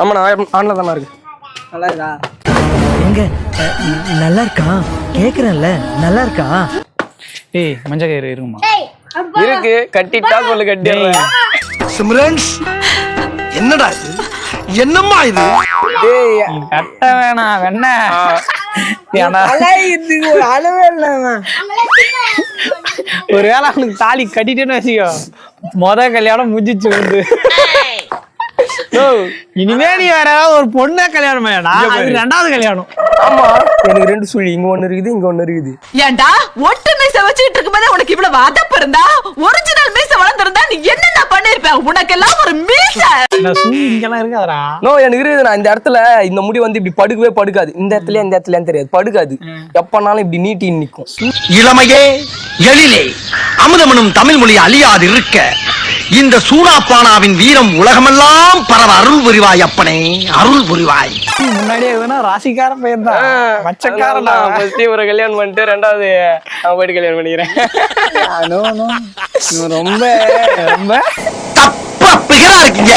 ஆமாண்ணா ஆன்ல தானே இருக்கு. நல்லா இருக்கா? எங்க நல்லா இருக்கா கேக்குறேன்ல, நல்லா இருக்கா? ஏய் மஞ்ச கயிறு இருக்குமா? இருக்கு, கட்டிட்டா சொல்லு கட்டிடுறேன். சிம்ரன்ஸ் என்னடா இது, என்னம்மா இது? டேய் கட்ட வேணாம் வெண்ண. இதுக்கு ஒரு அளவே இல்லாம ஒருவேளை அவனுக்கு தாலி கட்டிட்டேன்னு வச்சுக்கோ, கல்யாணம் முடிஞ்சிச்சு வந்து. இனிமே நீ வேற ஒரு பொண்ணை கல்யாணம் பண்ணா அது 2வது கல்யாணம். ஆமா, எனக்கு 2 சுழி, இங்க ஒண்ணு இருக்குது, இங்க ஒண்ணு இருக்குது. ஏன்டா ஒட்டு மீச வச்சுட்டு இருக்கும்போது உனக்கு இவ்வளவு அதப்பு இருந்தா, ஒரிஜினல் மீச வளர்ந்திருந்தா நீ என்னென்ன பண்ணிருப்ப? உனக்கெல்லாம் ஒரு மீச இங்கெல்லாம் இருக்காதரா? நோ, எனக்கு இருக்குது. நான் இந்த இடத்துல இந்த முடி வந்து இப்படி படுக்கவே படுக்காது. இந்த இடத்துல தெரியாது, படுக்காது. எப்பனாலும் இப்படி நீட்டி நிக்கும். இளமையே எழிலே அமுதமனும் தமிழ் மொழி அழியாது இருக்க, இந்த சூனாப்பானாவின் வீரம் உலகமெல்லாம் பரவ அருள் புரிவாய் அப்பனே, அருள் புரிவாய். முன்னாடியே எதுனா ராசிக்கார பையன் தான், மச்சக்காரன். ஃபர்ஸ்ட் ஒரு கல்யாணம் பண்ணிட்டு 2வது அவன் போயிட்டு கல்யாணம் பண்ணிக்கிறேன். ரொம்ப ரொம்ப தப்பா பிகரா இருக்கீங்க.